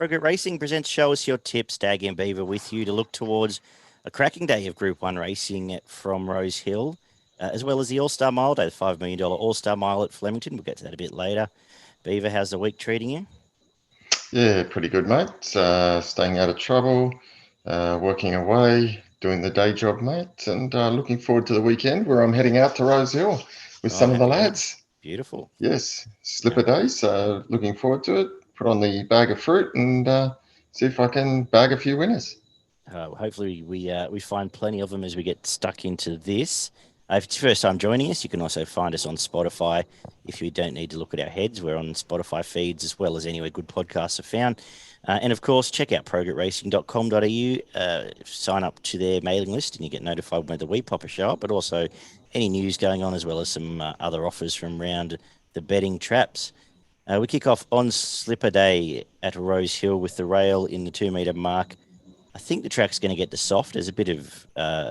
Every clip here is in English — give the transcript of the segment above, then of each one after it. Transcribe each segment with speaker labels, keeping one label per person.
Speaker 1: Progress Racing presents Show Us Your Tips. Daggy Beaver with you to look towards a cracking day of Group 1 racing from Rosehill, as well as the All-Star Mile Day, the $5 million All-Star Mile at Flemington. We'll get to that a bit later. Beaver, how's the week treating you?
Speaker 2: Yeah, pretty good, mate. Staying out of trouble, working away, doing the day job, mate, and looking forward to the weekend where I'm heading out to Rosehill with some of the lads.
Speaker 1: Beautiful.
Speaker 2: Yes, slipper day, so looking forward to it. Put on the bag of fruit and see if I can bag a few winners.
Speaker 1: Hopefully we find plenty of them as we get stuck into this. If it's your first time joining us, you can also find us on Spotify. If you don't need to look at our heads, we're on Spotify feeds as well as anywhere good podcasts are found. And of course, check out progressracing.com.au, sign up to their mailing list and you get notified whether we pop a show up, but also any news going on as well as some other offers from around the betting traps. We kick off on Slipper Day at Rosehill with the rail in the 2 metre mark. I think the track's going to get to soft. There's a bit of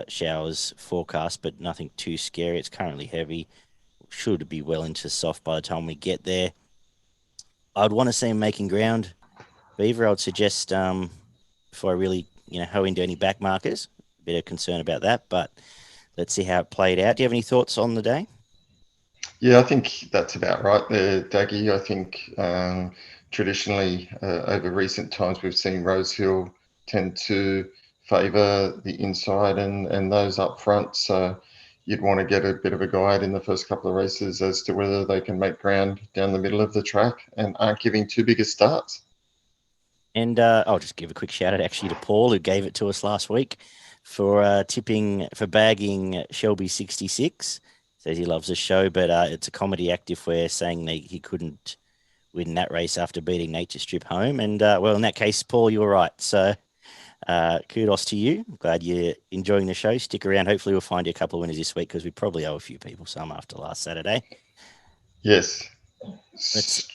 Speaker 1: showers forecast, but nothing too scary. It's currently heavy. Should be well into soft by the time we get there. I'd want to see him making ground. Beaver, I would suggest before I really, hoe into any back markers. A bit of concern about that, but let's see how it played out. Do you have any thoughts on the day?
Speaker 2: Yeah, I think that's about right there, Daggy. I think traditionally over recent times we've seen Rosehill tend to favour the inside and those up front. So you'd want to get a bit of a guide in the first couple of races as to whether they can make ground down the middle of the track and aren't giving too big a starts.
Speaker 1: And I'll just give a quick shout out actually to Paul, who gave it to us last week for bagging Shelby Sixtysix. Says he loves the show, but it's a comedy act if we're saying that he couldn't win that race after beating Nature Strip home. And well, in that case, Paul, you were right. So kudos to you. Glad you're enjoying the show. Stick around. Hopefully we'll find you a couple of winners this week because we probably owe a few people some after last Saturday.
Speaker 2: Yes,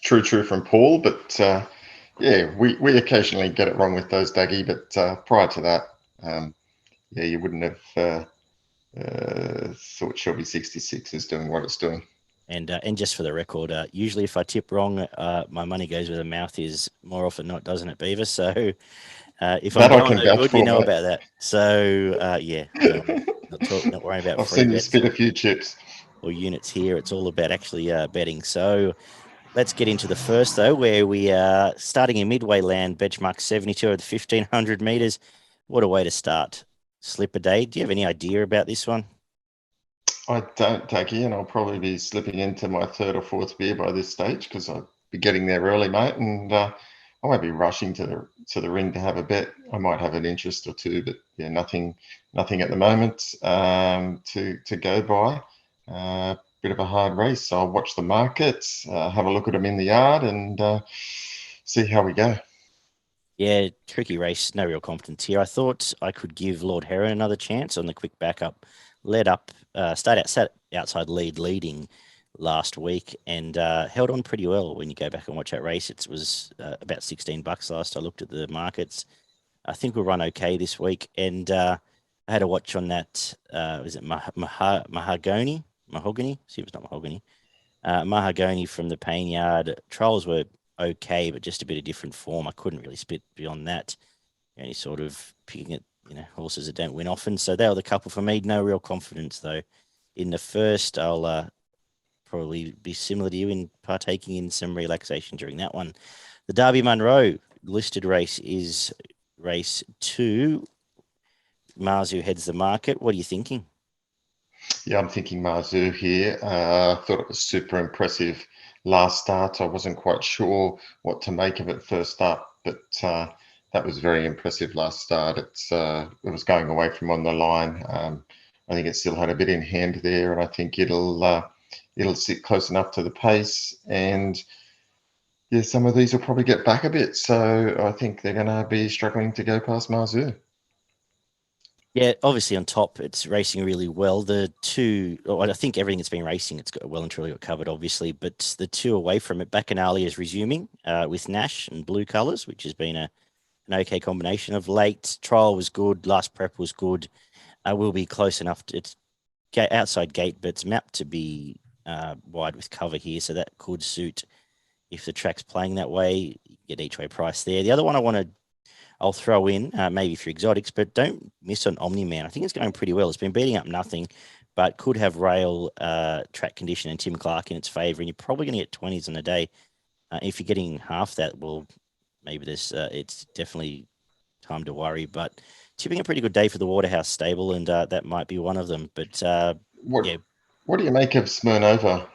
Speaker 2: true from Paul. But yeah, we occasionally get it wrong with those, Daggy. But prior to that, yeah, you wouldn't have thought Shelby 66 is doing what it's doing.
Speaker 1: And just for the record, usually if I tip wrong, my money goes where the mouth is more often not, doesn't it, Beaver? So if I'm going no good, you know about that. So yeah, not worrying about
Speaker 2: I've
Speaker 1: free
Speaker 2: seen you
Speaker 1: bets
Speaker 2: spit a few chips
Speaker 1: or units here. It's all about actually betting. So let's get into the first though, where we are starting in Midway Land, benchmark 72 at 1,500 meters. What a way to start Slipper Day. Do you have any idea about this one?
Speaker 2: I don't, Daggy, and I'll probably be slipping into my third or fourth beer by this stage because I'll be getting there early, mate, and I won't be rushing to the ring to have a bet. I might have an interest or two, but yeah, nothing at the moment to go by. Bit of a hard race, so I'll watch the markets, have a look at them in the yard, and see how we go.
Speaker 1: Yeah, tricky race, no real confidence here. I thought I could give Lord Heron another chance on the quick backup. Sat outside leading last week and held on pretty well when you go back and watch that race. It was about $16 last I looked at the markets. I think we'll run okay this week. And I had a watch on that, was it Mahogany? See if it's not Mahogany. Mahogany from the Painyard. Trials were okay, but just a bit of different form. I couldn't really spit beyond that. Only sort of picking at horses that don't win often. So they were the couple for me. No real confidence though. In the first, I'll probably be similar to you in partaking in some relaxation during that one. The Derby Munro listed race is race 2. Marzu heads the market. What are you thinking?
Speaker 2: Yeah, I'm thinking Marzu here. I thought it was super impressive last start. I wasn't quite sure what to make of it first up, but that was very impressive last start. It was going away from on the line. I think it still had a bit in hand there, and I think it'll sit close enough to the pace. And yeah, some of these will probably get back a bit. So I think they're going to be struggling to go past Marzu.
Speaker 1: Yeah, obviously on top, it's racing really well. I think everything that's been racing, it's got well and truly got covered, obviously. But the 2 away from it, Bacchanali is resuming with Nash and blue colours, which has been an okay combination of late. Trial was good, last prep was good. Will be close enough. It's outside gate, but it's mapped to be wide with cover here, so that could suit if the track's playing that way, you get each way price there. The other one I'll throw in, maybe for exotics, but don't miss on Omni-Man. I think it's going pretty well. It's been beating up nothing, but could have rail track condition and Tim Clark in its favour, and you're probably going to get 20s in a day. If you're getting half that, well, maybe it's definitely time to worry. But tipping a pretty good day for the Waterhouse stable, and that might be one of them. But
Speaker 2: What
Speaker 1: yeah,
Speaker 2: what do you make of Smirnova,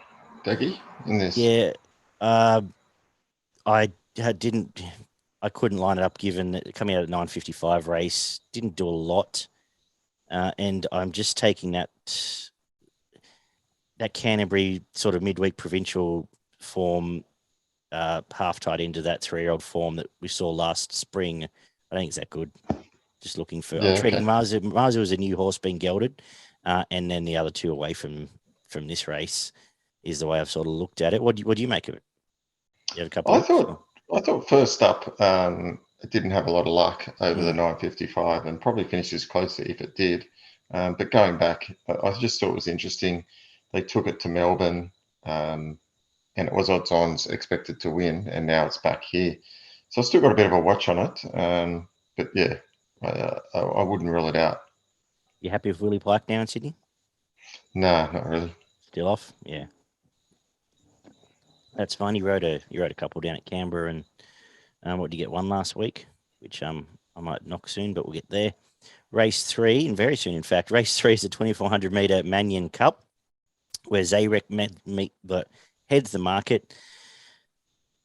Speaker 2: Daggy, in this?
Speaker 1: yeah, I didn't. I couldn't line it up given that coming out of 9:55 race didn't do a lot, and I'm just taking that Canterbury sort of midweek provincial form half tied into that 3-year-old form that we saw last spring. I don't think it's that good. Just looking for.
Speaker 2: Yeah,
Speaker 1: I'm treating
Speaker 2: okay.
Speaker 1: Marzu. Marzu as a new horse being gelded, and then the other two away from this race is the way I've sort of looked at it. What do you make of it? You have a couple
Speaker 2: I
Speaker 1: of looks?
Speaker 2: thought first up it didn't have a lot of luck over the
Speaker 1: Mm.
Speaker 2: 9:55 and probably finishes closer if it did. But going back, I just thought it was interesting. They took it to Melbourne, and it was odds-ons expected to win, and now it's back here. So I still got a bit of a watch on it. But yeah, I wouldn't rule it out.
Speaker 1: You happy with Willie Pike now in Sydney?
Speaker 2: No, not really.
Speaker 1: Still off? Yeah. That's fine. You rode a couple down at Canberra, and what did you get? One last week, which I might knock soon, but we'll get there. Race 3, and very soon, in fact. Race 3 is the 2,400 metre Manion Cup, where Zayrek heads the market.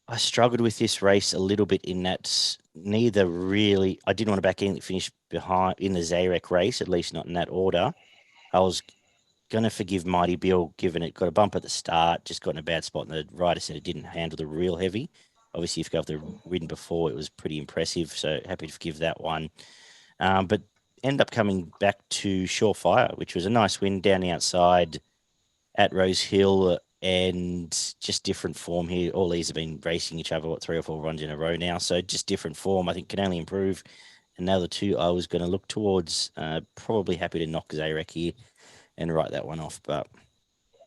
Speaker 1: I struggled with this race a little bit in that neither really. I didn't want to back in finish behind in the Zayrek race, at least not in that order. I was going to forgive Mighty Bill, given it got a bump at the start, just got in a bad spot, and the rider said it didn't handle the real heavy. Obviously, if you go the ridden before, it was pretty impressive, so happy to forgive that one. But end up coming back to Surefire, which was a nice win down the outside at Rosehill, and just different form here. All these have been racing each other, 3 or 4 runs in a row now, so just different form. I think can only improve. And now the two I was going to look towards, probably happy to knock Zayrek here and write that one off. But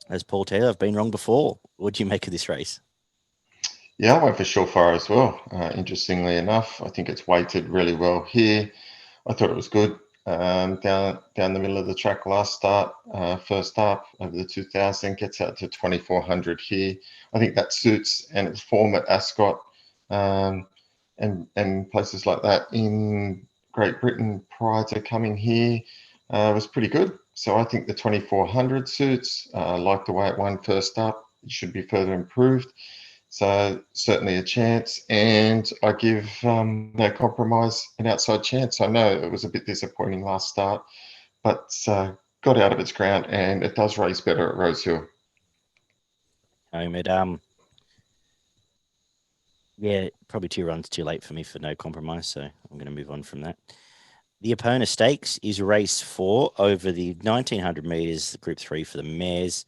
Speaker 1: as Paul Taylor, I've been wrong before. What do you make of this race?
Speaker 2: Yeah, I went for Surefire as well. Interestingly enough, I think it's weighted really well here. I thought it was good. Down the middle of the track last start, first up over the 2000, gets out to 2400 here. I think that suits, and its form at Ascot and places like that in Great Britain prior to coming here was pretty good. So I think the 2400 suits. Like the way it won first up. It should be further improved. So certainly a chance, and I give No Compromise an outside chance. I know it was a bit disappointing last start, but got out of its ground, and it does race better at Rosehill.
Speaker 1: Yeah, probably 2 runs too late for me for No Compromise, so I'm going to move on from that. The Epona Stakes is race 4 over the 1900 metres, Group 3 for the mares,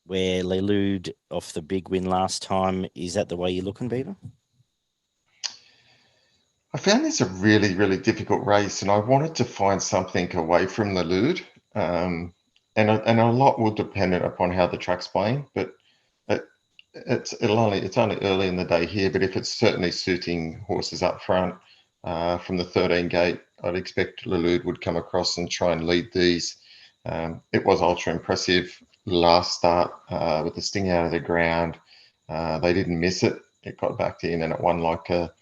Speaker 1: where Lelude off the big win last time. Is that the way you're looking, Beaver?
Speaker 2: I found this a really, really difficult race, and I wanted to find something away from the Lude. And a lot will depend upon how the track's playing, but it's only early in the day here. But if it's certainly suiting horses up front from the 13 gate, I'd expect Lelude would come across and try and lead these. It was ultra impressive last start with the sting out of the ground. They didn't miss it. It got back in and it won like a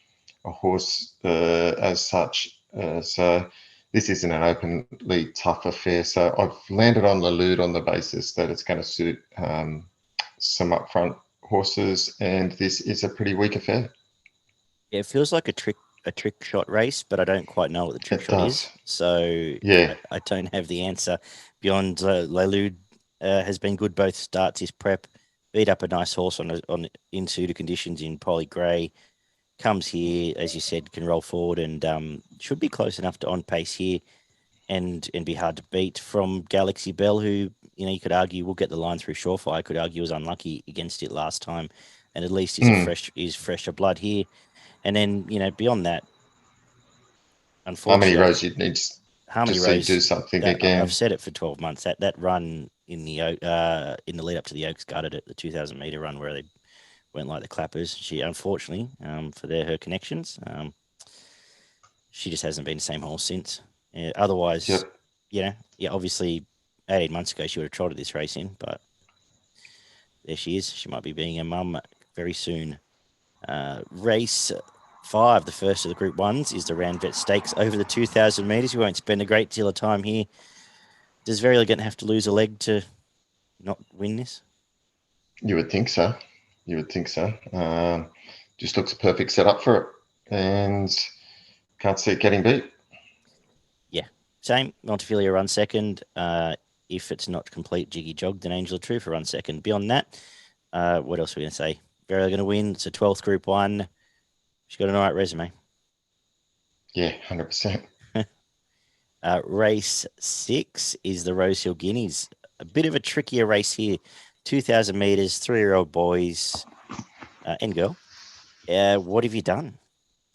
Speaker 2: horse as such. So this isn't an openly tough affair. So I've landed on Lelude on the basis that it's going to suit some upfront horses, and this is a pretty weak affair.
Speaker 1: Yeah, it feels like a trick shot race, but I don't quite know what the trick
Speaker 2: It
Speaker 1: shot
Speaker 2: does.
Speaker 1: is. So
Speaker 2: Yeah.
Speaker 1: I don't have the answer beyond Lelude has been good both starts. His prep beat up a nice horse on in suitor conditions in Polly Gray. Comes here, as you said, can roll forward and should be close enough to on pace here and be hard to beat from Galaxy Bell, who, you could argue will get the line through Surefire. I could argue was unlucky against it last time, and at least is fresher blood here. And then, beyond that,
Speaker 2: Harmony
Speaker 1: unfortunately,
Speaker 2: Rose, you'd need to
Speaker 1: Harmony
Speaker 2: see do
Speaker 1: Rose,
Speaker 2: something
Speaker 1: I've
Speaker 2: again.
Speaker 1: said it for 12 months. That run in the lead up to the Oaks gutted it, the 2,000 meter run where went like the clappers. She, unfortunately, for her connections, she just hasn't been the same horse since. Otherwise,
Speaker 2: Yep.
Speaker 1: Obviously 18 months ago she would have trotted this race in, but there she is. She might be being a mum very soon. Race 5, the first of the Group 1s, is the Ranvet Stakes over the 2,000 metres. We won't spend a great deal of time here. Does Verry Elleegant have to lose a leg to not win this?
Speaker 2: You would think so. You would think so. Just looks a perfect setup for it, and can't see it getting beat.
Speaker 1: Yeah, same. Montefilia run second. If it's not complete jiggy jog, then Angel of Truth will run second. Beyond that, what else are we going to say? Verry going to win. It's a 12th Group 1. She's got an all right resume.
Speaker 2: Yeah, 100%.
Speaker 1: Race 6 is the Rosehill Guineas. A bit of a trickier race here. 2,000 metres, 3-year-old boys and girl. What have you done?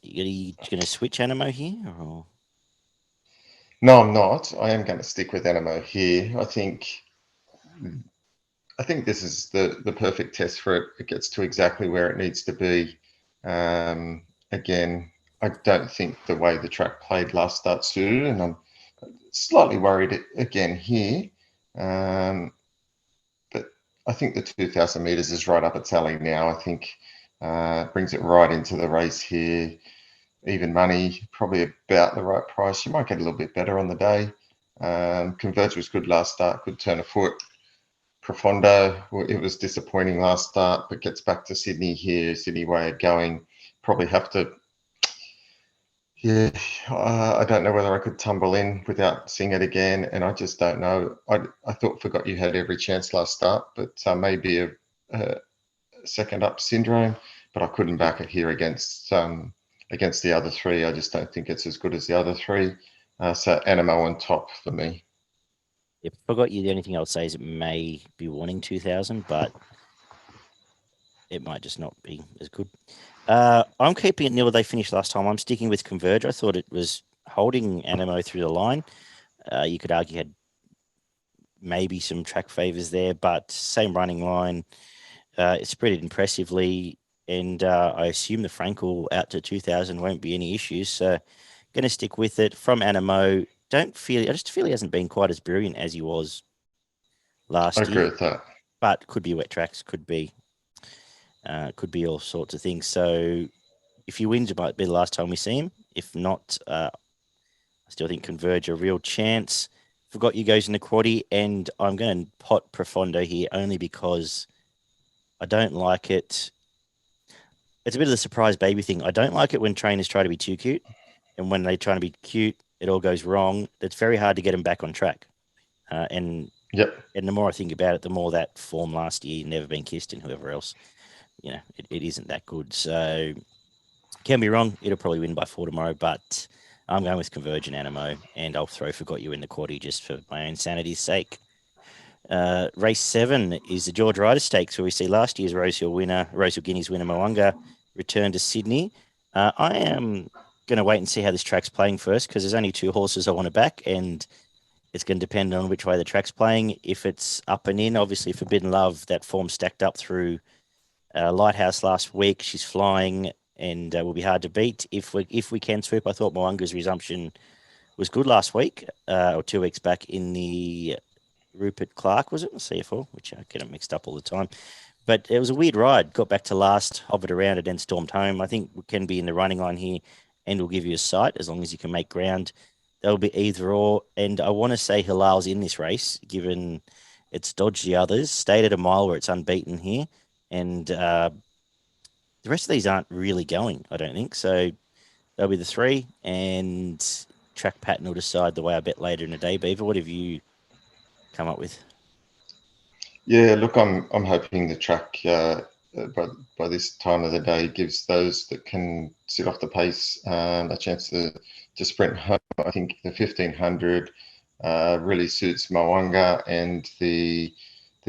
Speaker 1: Are you going to switch Animo here? Or?
Speaker 2: No, I'm not. I am going to stick with Animo here. I think this is the perfect test for it. It gets to exactly where it needs to be. Again, I don't think the way the track played last start suited, and I'm slightly worried again here. But I think the 2,000 metres is right up its alley now. I think brings it right into the race here. Even money, probably about the right price. You might get a little bit better on the day. Converge was good last start, good turn of foot. Profondo, it was disappointing last start, but gets back to Sydney here. Sydney way of going. Probably have to. Yeah, I don't know whether I could tumble in without seeing it again, and I just don't know. I thought Forgot You had every chance last start, but maybe a second up syndrome. But I couldn't back it here against the other three. I just don't think it's as good as the other three. So Animo on top for me.
Speaker 1: If Forgot You, the only thing I would say is it may be wanting 2,000, but it might just not be as good. I'm keeping it nil. They finished last time. I'm sticking with Converge. I thought it was holding Animo through the line. You could argue had maybe some track favours there, but same running line. It spread impressively, and I assume the Frankel out to 2,000 won't be any issues. So going to stick with it. From Animo, I just feel he hasn't been quite as brilliant as he was last
Speaker 2: I
Speaker 1: year.
Speaker 2: agree with that.
Speaker 1: But could be wet tracks, could be all sorts of things. So if he wins, it might be the last time we see him. If not, I still think Converge a real chance. Forgot You goes in the quaddie, and I'm going to pot Profondo here only because I don't like it. It's a bit of the surprise baby thing. I don't like it when trainers try to be too cute, and when they try to be cute, it all goes wrong. It's very hard to get them back on track. And the more I think about it, the more that form last year, Never Been Kissed, and whoever else, it isn't that good. So can be wrong. It'll probably win by 4 tomorrow, but I'm going with Convergent Animo, and I'll throw Forgot You in the quaddie just for my own sanity's sake. Race 7 is the George Ryder Stakes, where we see last year's Rosehill Guineas winner Mo'unga return to Sydney. I am going to wait and see how this track's playing first, because there's only 2 horses I want to back, and it's going to depend on which way the track's playing. If it's up and in, obviously Forbidden Love, that form stacked up through Lighthouse last week. She's flying and will be hard to beat. If we can swoop, I thought Mo'unga's resumption was good last week or 2 weeks back in the Rupert Clark, was it? The CFL, which I get it mixed up all the time. But it was a weird ride. Got back to last, hovered around it, and stormed home. I think we can be in the running line here and will give you a sight as long as you can make ground. That'll be either or. And I want to say Hilal's in this race, given it's dodged the others. Stayed at a mile where it's unbeaten here. And the rest of these aren't really going, I don't think. So they'll be the 3. And track pattern will decide the way I bet later in the day. Beaver, what have you come up with?
Speaker 2: Yeah, look, I'm hoping the track by this time of the day gives those that can sit off the pace a chance to sprint home. I think the 1,500 really suits Mo'unga and the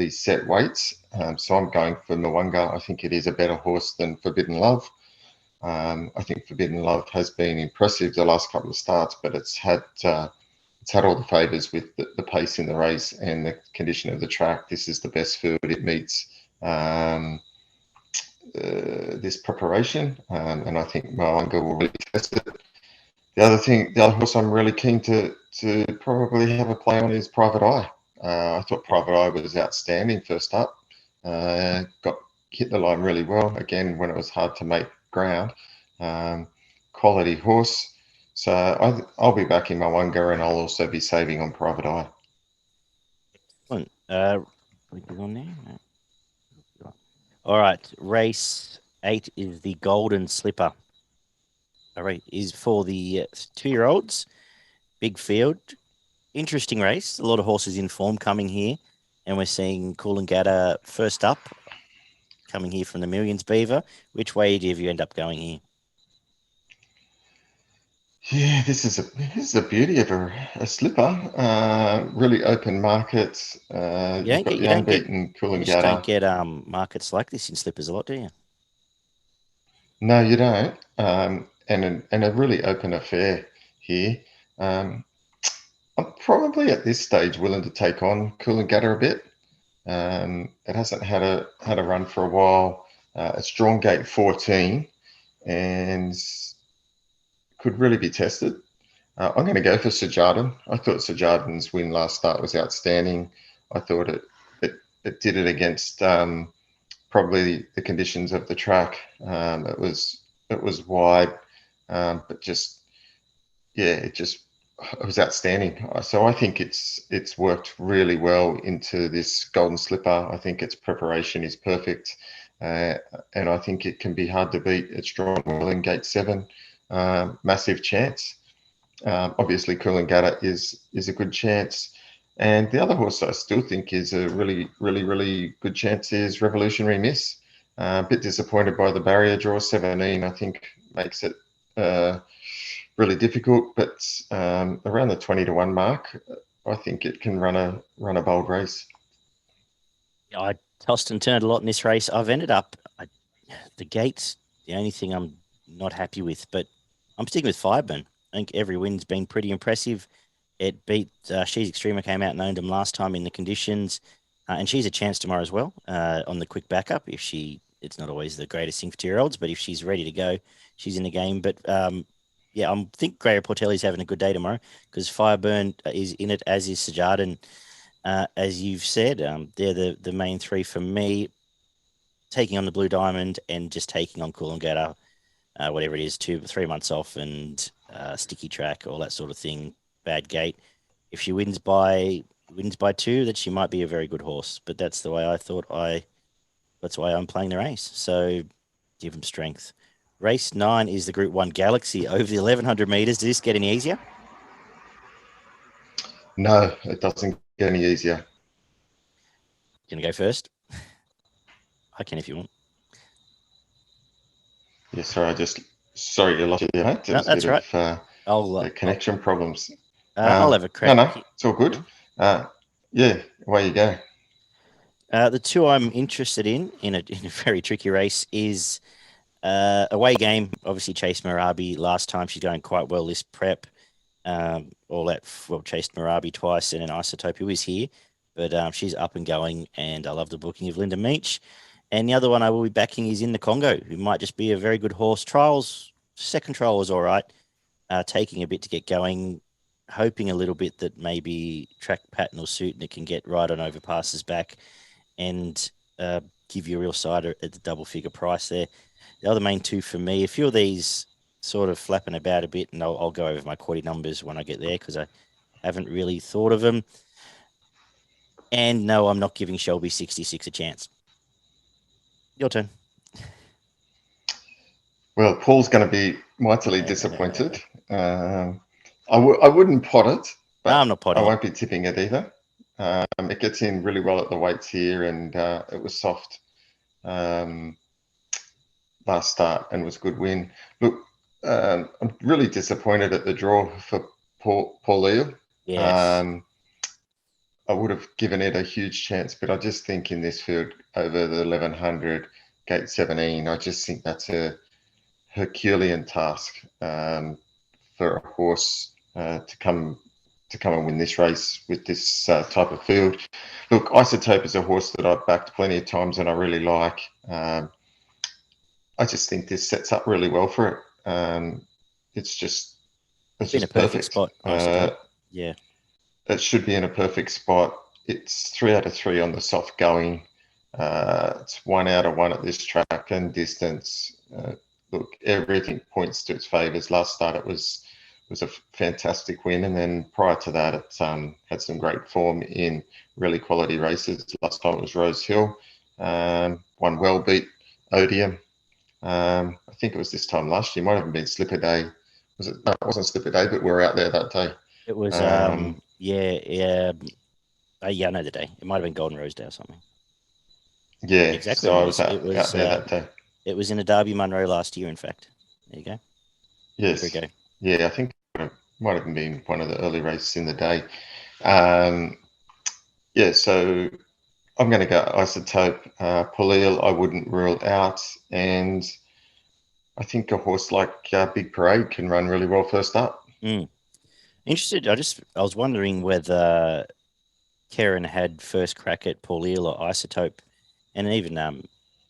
Speaker 2: set weights. So I'm going for Mo'unga. I think it is a better horse than Forbidden Love. I think Forbidden Love has been impressive the last couple of starts, but it's had all the favours with the pace in the race and the condition of the track. This is the best field it meets. this preparation, and I think Moanga will really test it. The other horse I'm really keen to probably have a play on is Private Eye. I thought Private Eye was outstanding first up. Hit the line really well again when it was hard to make ground. Quality horse. So I'll be backing Moanga, and I'll also be saving on Private Eye.
Speaker 1: Excellent. On there. No. All right, race 8 is the Golden Slipper. All right, is for the 2-year-olds. Big field, interesting race. A lot of horses in form coming here, and we're seeing Coolangatta first up, coming here from the Millions Beaver. Which way do you end up going here?
Speaker 2: Yeah, this is a beauty of a slipper. Really open markets. You've got the unbeaten Coolangatta.
Speaker 1: You just don't get markets like this in slippers a lot, do you?
Speaker 2: No, you don't. And a really open affair here. I'm probably at this stage willing to take on Coolangatta a bit. It hasn't had a run for a while. It's drawn gate 14 and could really be tested. I'm going to go for Sajardin. I thought Sajardin's win last start was outstanding. I thought it did it against probably the conditions of the track. It was wide, but it was outstanding. So I think it's worked really well into this Golden Slipper. I think its preparation is perfect, and I think it can be hard to beat. It's drawn well in gate 7. Massive chance. Obviously, Coolangatta is a good chance. And the other horse I still think is a really, really, really good chance is Revolutionary Miss. A bit disappointed by the barrier draw. 17, I think, makes it really difficult. But around the 20-1 mark, I think it can run a bold race.
Speaker 1: I tossed and turned a lot in this race. I've ended up the gates. The only thing I'm not happy with, but I'm sticking with Fireburn. I think every win's been pretty impressive. It beat She's Extrema, came out and owned him last time in the conditions, and she's a chance tomorrow as well on the quick backup. It's not always the greatest thing for 2-year-olds, but if she's ready to go, she's in the game. But I think Greyer Portelli's having a good day tomorrow because Fireburn is in it, as is Sajardin. As you've said, they're the main 3 for me. Taking on the Blue Diamond and just taking on Coolangatta, whatever it is, 2-3 months off and sticky track, all that sort of thing. Bad gate. If she wins by 2, that she might be a very good horse. But that's the way I thought. That's why I'm playing the race. So give them strength. Race 9 is the Group 1 Galaxy over the 1100 meters. Does this get any easier?
Speaker 2: No, it doesn't get any easier.
Speaker 1: Gonna go first? I can if you want.
Speaker 2: Yeah, sorry you lost your mate.
Speaker 1: No, that's right.
Speaker 2: Connection problems.
Speaker 1: I'll have a crack.
Speaker 2: No, it's all good. Yeah, away you go.
Speaker 1: The 2 I'm interested in a very tricky race is away game. Obviously, Chase Marabi last time. She's going quite well this prep. Chased Marabi twice and an Isotope who is here. But she's up and going, and I love the booking of Linda Meach. And the other one I will be backing is In the Congo, who might just be a very good horse. Second trial was all right. Taking a bit to get going, hoping a little bit that maybe track pattern will suit and it can get right on overpasses back and give you a real sider at the double figure price there. The other main 2 for me, a few of these sort of flapping about a bit, and I'll go over my quality numbers when I get there because I haven't really thought of them. And no, I'm not giving Shelby 66 a chance. Your turn.
Speaker 2: Well, Paul's going to be mightily disappointed. I wouldn't pot it, but
Speaker 1: no, I'm not potting.
Speaker 2: I won't be tipping it either. It gets in really well at the weights here, and it was soft last start and was a good win. Look, I'm really disappointed at the draw for Paul Eel.
Speaker 1: Yes.
Speaker 2: I would have given it a huge chance, but I just think in this field over the 1100, gate 17, I just think that's a Herculean task for a horse to come and win this race with this type of field. Look, Isotope is a horse that I've backed plenty of times and I really like. I just think this sets up really well for it. It's
Speaker 1: in a
Speaker 2: just
Speaker 1: perfect
Speaker 2: perfect.
Speaker 1: spot, I suppose. Yeah.
Speaker 2: It should be in a perfect spot. It's 3 out of 3 on the soft going. It's 1 out of 1 at this track and distance. Look, everything points to its favours. Last start, it was a fantastic win, and then prior to that, it had some great form in really quality races. Last time it was Rosehill, won well, beat Odium. I think it was this time last year. Might have been Slipper Day. Was it? No, it wasn't Slipper Day, but we were out there that day.
Speaker 1: It was,
Speaker 2: Um,
Speaker 1: yeah. Yeah, I know the day. It might have been Golden Rose Day or something.
Speaker 2: yeah,
Speaker 1: Exactly
Speaker 2: so
Speaker 1: what
Speaker 2: I
Speaker 1: it
Speaker 2: was
Speaker 1: was. It
Speaker 2: out
Speaker 1: was,
Speaker 2: there that day.
Speaker 1: it was in a Derby Munro last year, in fact. There you go. There we
Speaker 2: Yes.
Speaker 1: go.
Speaker 2: Yeah, I think it might have been one of the early races in the day. Um, yeah, so I'm going to go Isotope. Polil, I wouldn't rule out. And I think a horse like Big Parade can run really well first up.
Speaker 1: Interested. I was wondering whether Karen had first crack at Paul Eel or Isotope, and even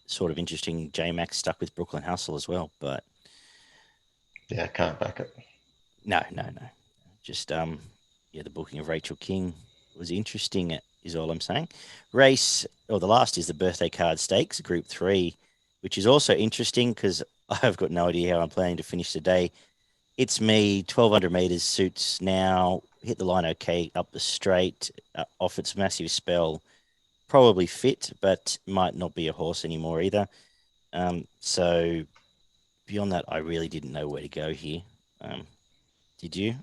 Speaker 1: sort of interesting. J Max stuck with Brooklyn Hustle as well, but
Speaker 2: Yeah, I can't back it.
Speaker 1: no. Just yeah, the booking of Rachel King was interesting. Is all I'm saying. Race or the last is the Birthday Card Stakes, Group 3, which is also interesting because I've got no idea how I'm planning to finish the day. It's me, 1,200 meters suits now. Hit the line okay, up the straight, off its massive spell. Probably fit, but might not be a horse anymore either. So beyond that, I really didn't know where to go here. Did you?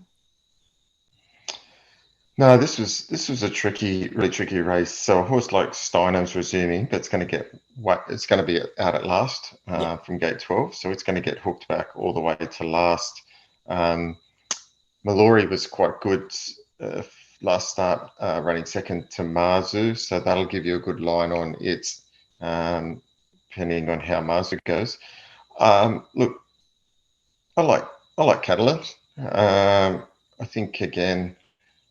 Speaker 2: No, this was a really tricky race. So a horse like Steinem's resuming, but it's going to be out at last
Speaker 1: Yep.
Speaker 2: from gate 12. So it's going to get hooked back all the way to last. Mallory was quite good last start, running second to Marzu. So that'll give you a good line on it, depending on how Marzu goes. Look, I like Catalan. I think again.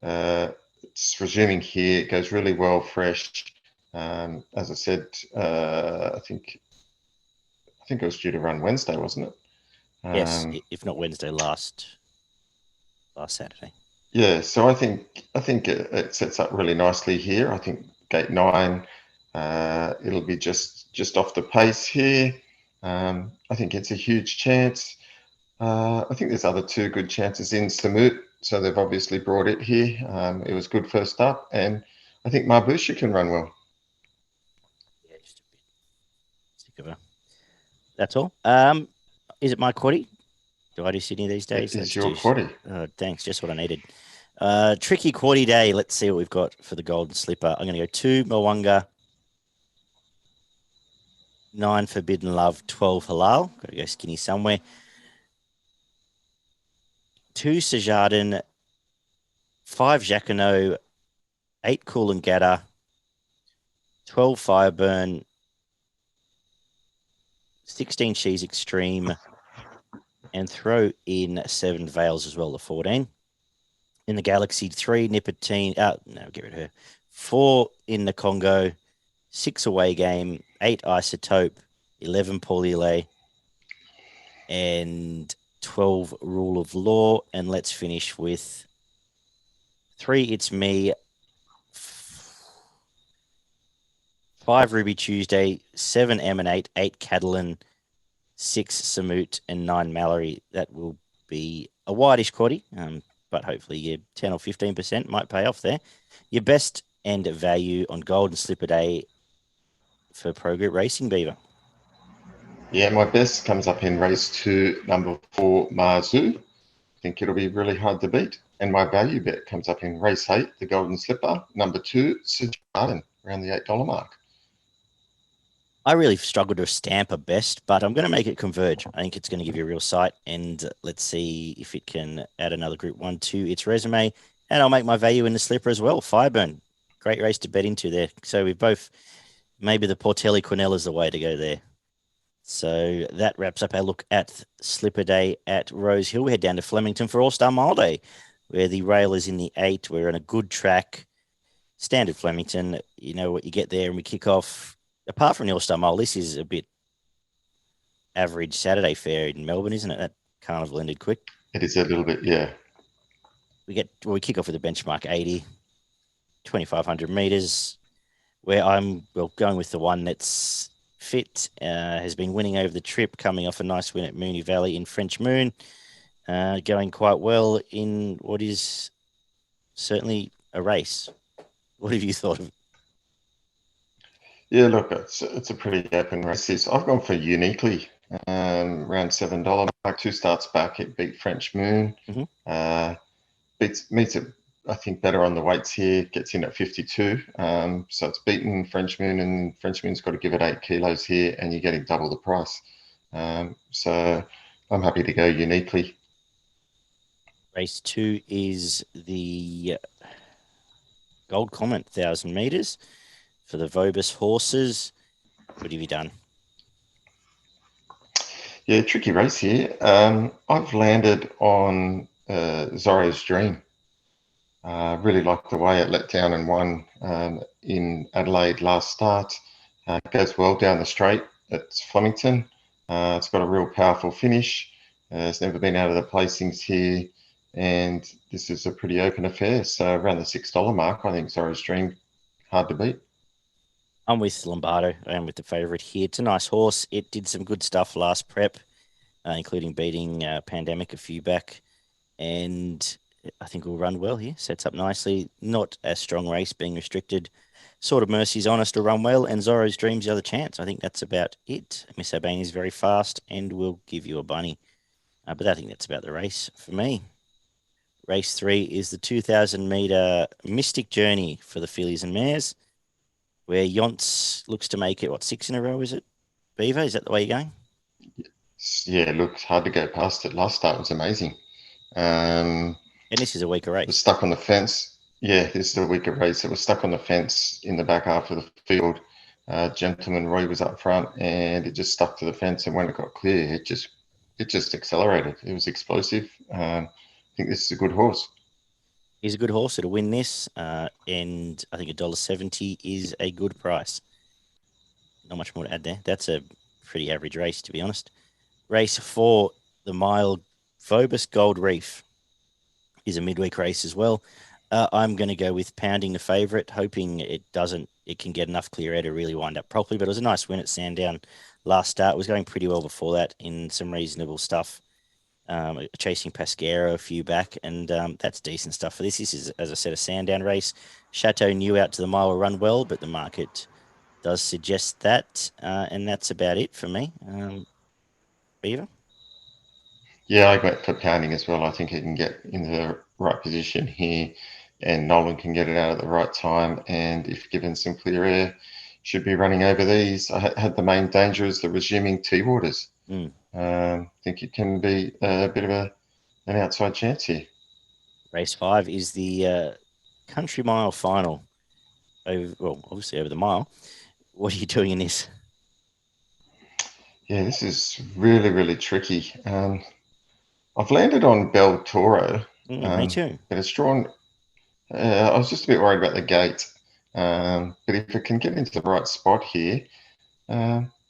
Speaker 2: It's resuming here. It goes really well, fresh. As I said, I think it was due to run Wednesday, wasn't it?
Speaker 1: Yes, if not Wednesday, last Saturday.
Speaker 2: Yeah, so I think it sets up really nicely here. I think gate 9, it'll be just off the pace here. I think it's a huge chance. I think there's other 2 good chances in Samut, so they've obviously brought it here. It was good first up, and I think Marbusha can run well.
Speaker 1: Yeah, just a bit sick of her. That's all. Is it my quaddy? Do I do Sydney these days?
Speaker 2: It is your quaddy.
Speaker 1: Thanks, just what I needed. Tricky quaddy day. Let's see what we've got for the Golden Slipper. I'm going to go 2 Mwanga, 9 Forbidden Love, 12 Halal. Got to go skinny somewhere. 2 Sejardin, 5 Jacquinot, 8 Coolangatta, 12 Fireburn, 16 She's Extreme, and throw in 7 Vales as well, the 14. In the Galaxy, 3 Nipotine. No, get rid of her. 4 in the Congo, 6 Away Game, 8 Isotope, 11 Paulile, and 12 Rule of Law. And let's finish with 3 It's Me, 5 Ruby Tuesday, 7 Emanate, 8 Catalan, 6 Samut, and 9 Mallory. That will be a whitish quaddy, but hopefully your 10 or 15% might pay off there. Your best end value on Golden Slipper Day for Pro Group Racing, Beaver?
Speaker 2: Yeah, my best comes up in race 2, number 4, Marzu. I think it'll be really hard to beat. And my value bet comes up in race 8, the Golden Slipper, number 2, Sejardin, around the $8 mark.
Speaker 1: I really struggled to stamp a best, but I'm going to make it converge. I think it's going to give you a real sight, and let's see if it can add another Group 1 to its resume. And I'll make my value in the slipper as well. Fireburn, great race to bet into there. So we both, maybe the Portelli Quinella is the way to go there. So that wraps up our look at Slipper Day at Rosehill. We head down to Flemington for All-Star Mile Day, where the rail is in the 8. We're on a good track. Standard Flemington, you know what you get there, and we kick off. Apart from the All-Star Mile, this is a bit average Saturday fair in Melbourne, isn't it? That carnival ended quick.
Speaker 2: It is a little bit, yeah.
Speaker 1: We kick off with a benchmark 80, 2,500 meters, where I'm going with the one that's fit. Has been winning over the trip, coming off a nice win at Moonee Valley in French Moon. Going quite well in what is certainly a race. What have you thought of it?
Speaker 2: Yeah, look, it's a pretty open race. I've gone for Uniquely, around $7 mark. 2 starts back, it beat French Moon.
Speaker 1: Mm-hmm.
Speaker 2: Meets it, I think, better on the weights here. Gets in at 52. So it's beaten French Moon, and French Moon's got to give it 8 kilos here, and you're getting double the price. So I'm happy to go Uniquely.
Speaker 1: Race 2 is the Gold Comet 1,000 meters for the VOBIS horses. What have you done?
Speaker 2: Yeah, tricky race here. I've landed on Zorro's Dream. Really like the way it let down and won in Adelaide last start. It goes well down the straight at Flemington. It's got a real powerful finish. It's never been out of the placings here, and this is a pretty open affair. So around the $6 mark, I think Zorro's Dream hard to beat.
Speaker 1: I'm with Lombardo. I am with the favourite here. It's a nice horse. It did some good stuff last prep, including beating Pandemic a few back, and I think will run well here. Sets up nicely. Not a strong race, being restricted. Sort of Mercy's Honest to run well, and Zorro's Dream's the other chance. I think that's about it. Miss Albany is very fast and will give you a bunny. But I think that's about the race for me. Race 3 is the 2,000 metre Mystic Journey for the fillies and mares, where Yonts looks to make it, 6 in a row, is it? Beaver, is that the way you're going?
Speaker 2: Yeah, look, it's hard to go past it. Last start was amazing.
Speaker 1: And this is a weaker race.
Speaker 2: It was stuck on the fence. Yeah, this is a weaker race. It was stuck on the fence in the back half of the field. Gentleman Roy was up front, and it just stuck to the fence. And when it got clear, it just accelerated. It was explosive. I think this is a good horse.
Speaker 1: He's a good horse to win this, and I think $1.70 is a good price. Not much more to add there. That's a pretty average race, to be honest. Race 4, the mile VOBIS Gold Reef, is a midweek race as well. I'm going to go with pounding the favourite, hoping it can get enough clear air to really wind up properly. But it was a nice win at Sandown last start. It was going pretty well before that in some reasonable stuff. Chasing Pasquero a few back, and that's decent stuff for this. This is, as I said, a Sandown race. Chateau New out to the mile will run well, but the market does suggest that, and that's about it for me. Beaver?
Speaker 2: Yeah, I went for pounding as well. I think he can get in the right position here, and Nolan can get it out at the right time. And if given some clear air, should be running over these. I had the main danger is the resuming T-Waters. I think it can be a bit of an outside chance here.
Speaker 1: Race 5 is the Country Mile final. Obviously over the mile. What are you doing in this?
Speaker 2: Yeah, this is really, really tricky. I've landed on Bel Toro.
Speaker 1: Me too.
Speaker 2: But it's drawn. I was just a bit worried about the gate. But if it can get into the right spot here,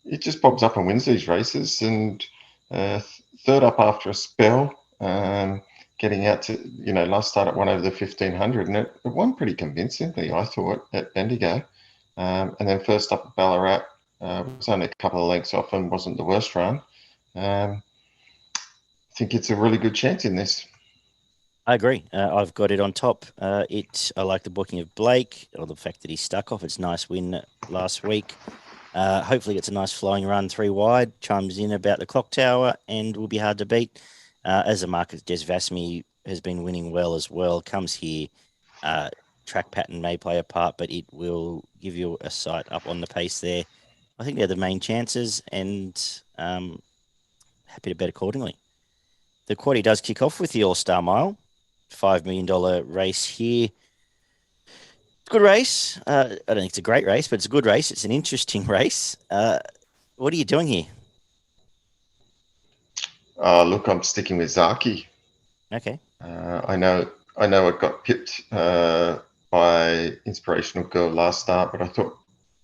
Speaker 2: it just bobs up and wins these races. And third up after a spell, getting out to, last start it won over the 1,500, and it won pretty convincingly, I thought, at Bendigo. And then first up at Ballarat, was only a couple of lengths off and wasn't the worst run. I think it's a really good chance in this.
Speaker 1: I agree. I've got it on top. I like the booking of Blake, or the fact that he stuck off. It's a nice win last week. Hopefully gets a nice flowing run 3 wide, chimes in about the clock tower, and will be hard to beat. As a market, Des Vasmy has been winning well as well. Comes here. Track pattern may play a part, but it will give you a sight up on the pace there. I think they're the main chances, and happy to bet accordingly. The quaddie does kick off with the All-Star Mile. $5 million race here. Good race. I don't think it's a great race, but it's a good race. It's an interesting race. What are you doing here?
Speaker 2: Look, I'm sticking with Zaaki.
Speaker 1: Okay.
Speaker 2: I know it got pipped by Inspirational Girl last start, but I thought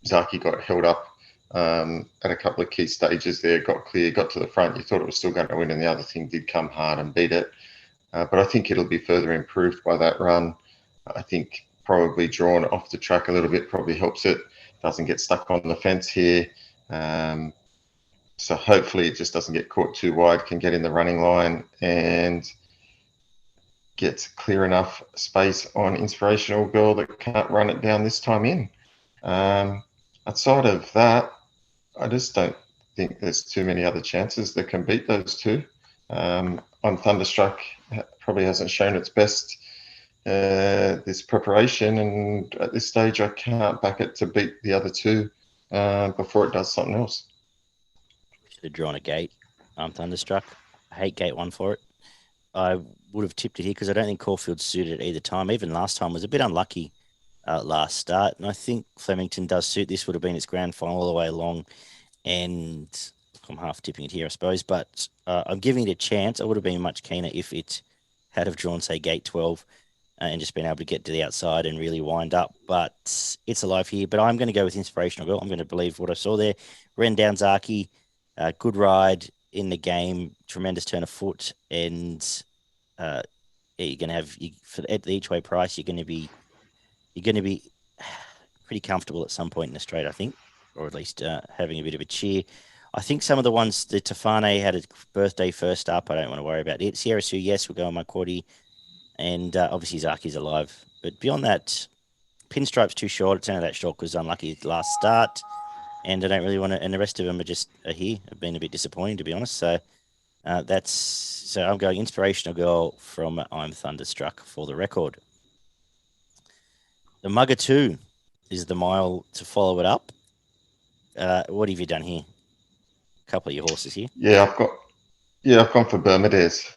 Speaker 2: Zaaki got held up at a couple of key stages there, got clear, got to the front. You thought it was still going to win, and the other thing did come hard and beat it. But I think it'll be further improved by that run. I think probably drawn off the track a little bit probably helps it. Doesn't get stuck on the fence here. So hopefully it just doesn't get caught too wide, can get in the running line and gets clear enough space on Inspirational Girl that can't run it down this time in. Outside of that, I just don't think there's too many other chances that can beat those two. On Thunderstruck, probably hasn't shown its best this preparation, and at this stage I can't back it to beat the other two before it does something else.
Speaker 1: Should have drawn a gate. Thunderstruck. I hate gate 1 for it. I would have tipped it here because I don't think Caulfield's suited at either time. Even last time was a bit unlucky last start, and I think Flemington does suit. This would have been its grand final all the way along, and I'm half tipping it here, I suppose, but I'm giving it a chance. I would have been much keener if it had have drawn, say, gate 12 and just been able to get to the outside and really wind up, but it's alive here. But I'm going to go with Inspirational Girl. I'm going to believe what I saw there. Ran down Zaaki, good ride in the game, tremendous turn of foot, and you're going to have at the each way price. You're going to be pretty comfortable at some point in the straight, I think, or at least having a bit of a cheer. I think some of the ones, the Tofane had a birthday first up. I don't want to worry about it. Sierra Sue, yes, we'll go on my quaddie. And obviously Zaaki's alive. But beyond that, Pinstripe's too short. It's only that short because unlucky last start. And I don't really want to, and the rest of them are just here. Have been a bit disappointing, to be honest. So so I'm going Inspirational Girl from I'm Thunderstruck for the record. The Mugger 2 is the mile to follow it up. What have you done here? A couple of your horses here.
Speaker 2: I've gone for Bermudez.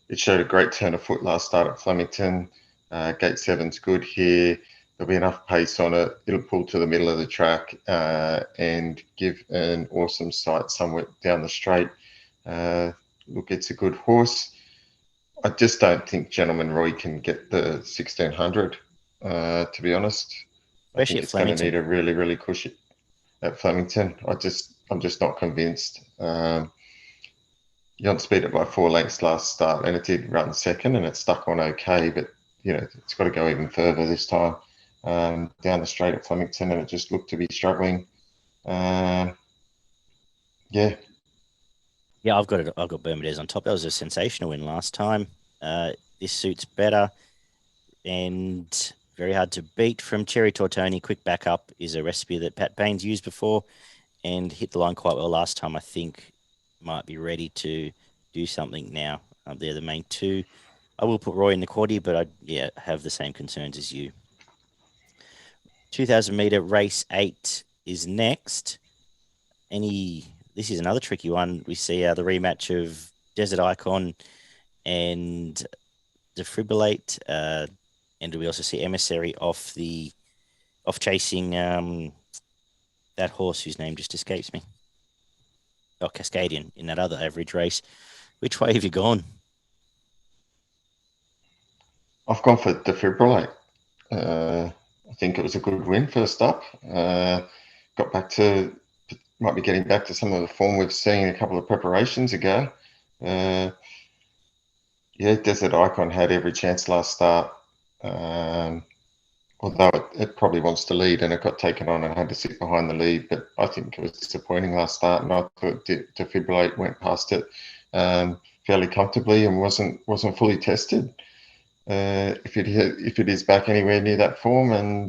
Speaker 2: It showed a great turn of foot last start at Flemington. Gate 7's good here. There'll be enough pace on it. It'll pull to the middle of the track and give an awesome sight somewhere down the straight. Look, it's a good horse. I just don't think Gentleman Roy can get the 1600, to be honest.
Speaker 1: Especially
Speaker 2: I think it's going to need a really, really cushy at Flemington. I'm just not convinced. You don't speed it by 4 lengths last start, and it did run second, and it stuck on okay, but it's got to go even further this time down the straight at Flemington, and it just looked to be struggling.
Speaker 1: Yeah, I've got Bermudez on top. That was a sensational win last time. This suits better, and very hard to beat from Cherry Tortoni. Quick backup is a recipe that Pat Payne's used before and hit the line quite well last time. I think might be ready to do something now. They're the main two. I will put Roy in the quaddie, but I have the same concerns as you. 2,000 meter race 8 is next. This is another tricky one. We see the rematch of Desert Icon and Defibrillate, and we also see Emissary off chasing that horse whose name just escapes me. Oh, Cascadian in that other average race. Which way have you gone?
Speaker 2: I've gone for Defibrillate. I think it was a good win first up. Might be getting back to some of the form we've seen a couple of preparations ago. Desert Icon had every chance last start. Although it probably wants to lead, and it got taken on and had to sit behind the lead. But I think it was disappointing last start, and I thought Defibrillate went past it fairly comfortably and wasn't fully tested. If it is back anywhere near that form, and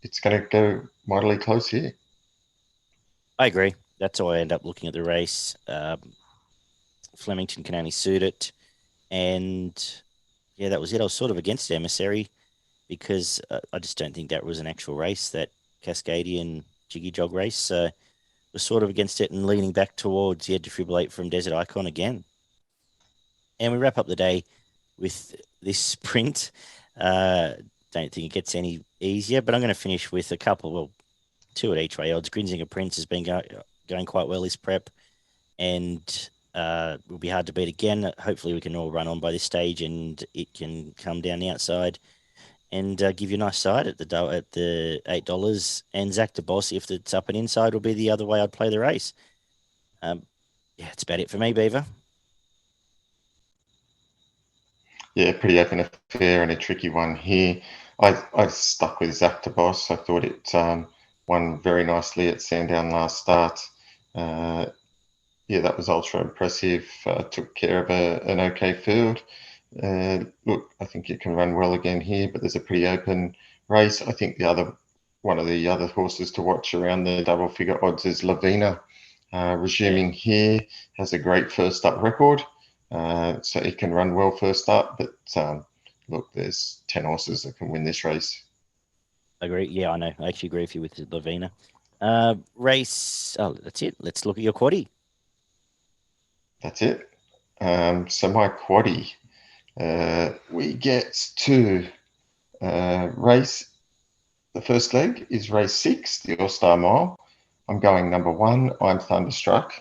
Speaker 2: it's going to go mightily close here.
Speaker 1: I agree. That's how I end up looking at the race. Flemington can only suit it, and that was it. I was sort of against Emissary, because I just don't think that was an actual race, that Cascadian Jiggy Jog race. So was sort of against it and leaning back towards Defibrillate from Desert Icon again. And we wrap up the day with this sprint. Don't think it gets any easier, but I'm going to finish with a couple, 2 at each way odds. Grinzinger Prince has been going quite well this prep, and will be hard to beat again. Hopefully we can all run on by this stage and it can come down the outside. and give you a nice side at the $8. And Zach the Boss, if it's up and inside, will be the other way I'd play the race. Yeah, that's about it for me, Beaver.
Speaker 2: Yeah, pretty open affair and a tricky one here. I stuck with Zach the Boss. I thought it won very nicely at Sandown last start. Yeah, that was ultra impressive. Took care of an okay field. Look, I think it can run well again here, but there's a pretty open race. I think one of the other horses to watch around the double figure odds is Lavina. Resuming here, has a great first up record. So it can run well first up, but look, there's 10 horses that can win this race.
Speaker 1: Agree. Yeah, I know. I actually agree with you with Lavina. Race. Oh, that's it. Let's look at your quaddie.
Speaker 2: That's it. So my quaddie, we get to race. The first leg is race 6, the All-Star Mile. I'm going number 1, I'm Thunderstruck.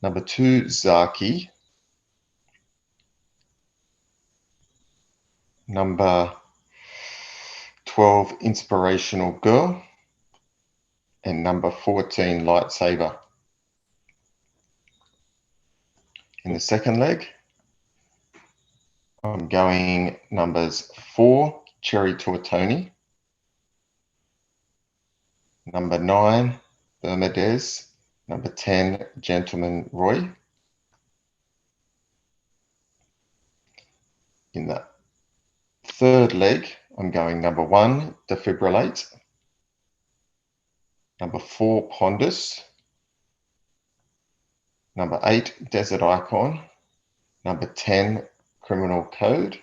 Speaker 2: Number 2, Zaaki. Number 12, Inspirational Girl. And number 14, Lightsaber. In the second leg, I'm going numbers 4, Cherry Tortoni. Number 9, Bermudez. Number 10, Gentleman Roy. In the third leg, I'm going number 1, Defibrillate. Number 4, Pondus. Number 8, Desert Icon. Number 10, Criminal Code.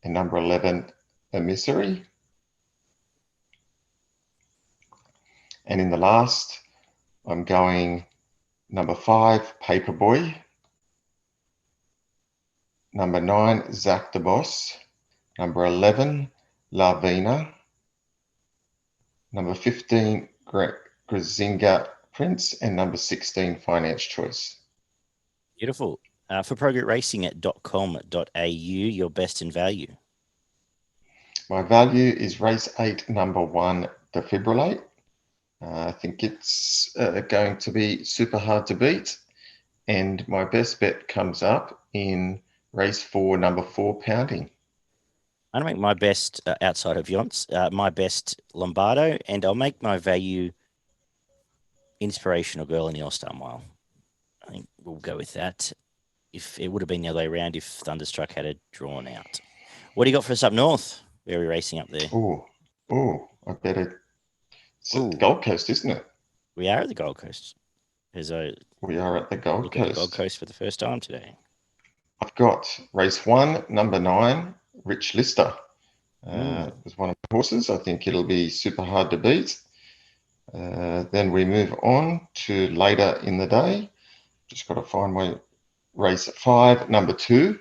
Speaker 2: And number 11, Emissary. And in the last, I'm going number 5, Paperboy. Number 9, Zach the Boss. Number 11, Lavina. Number 15, Grazinga Prince. And number 16, Finance Choice.
Speaker 1: Beautiful. For progretracing.com.au, your best in value.
Speaker 2: My value is race 8, number 1, Defibrillate. I think it's going to be super hard to beat. And my best bet comes up in race 4, number 4, Pounding.
Speaker 1: I'm going to make my best outside of Yonts, my best Lombardo, and I'll make my value Inspirational Girl in the All-Star Mile. I think we'll go with that. If it would have been the other way around if Thunderstruck had it drawn out. What do you got for us up north? Very racing up there.
Speaker 2: I better. It's at the Gold Coast, isn't it?
Speaker 1: We are at the Gold Coast.
Speaker 2: We are at the Gold Coast.
Speaker 1: At the Gold Coast for the first time today.
Speaker 2: I've got race 1, number 9, Rich Lister. It's one of the horses. I think it'll be super hard to beat. Then we move on to later in the day. Just got to find my race 5, number 2,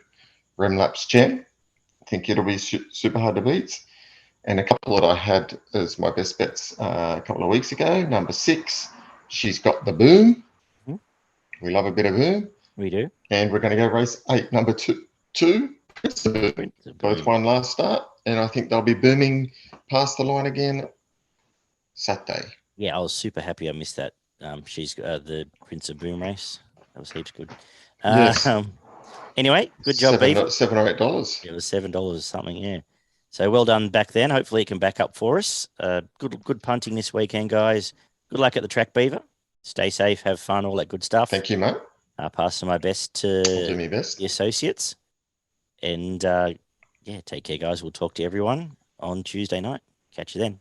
Speaker 2: Remlaps Gem. I think it'll be super hard to beat. And a couple that I had as my best bets a couple of weeks ago. Number 6, She's Got the Boom. Mm-hmm. We love a bit of boom.
Speaker 1: We do.
Speaker 2: And we're going to go race 8, number 2, Prince of Boom. Both won last start. And I think they'll be booming past the line again Saturday.
Speaker 1: Yeah, I was super happy I missed that. She's the Prince of Boom race. That was heaps good.
Speaker 2: Yes.
Speaker 1: Anyway, good job, Beaver.
Speaker 2: $7 or $8.
Speaker 1: It was $7 something, yeah. So well done back then. Hopefully it can back up for us. Good punting this weekend, guys. Good luck at the track, Beaver. Stay safe, have fun, all that good stuff.
Speaker 2: Thank you, mate.
Speaker 1: Pass my best to
Speaker 2: I'll do my best.
Speaker 1: The associates. And, take care, guys. We'll talk to everyone on Tuesday night. Catch you then.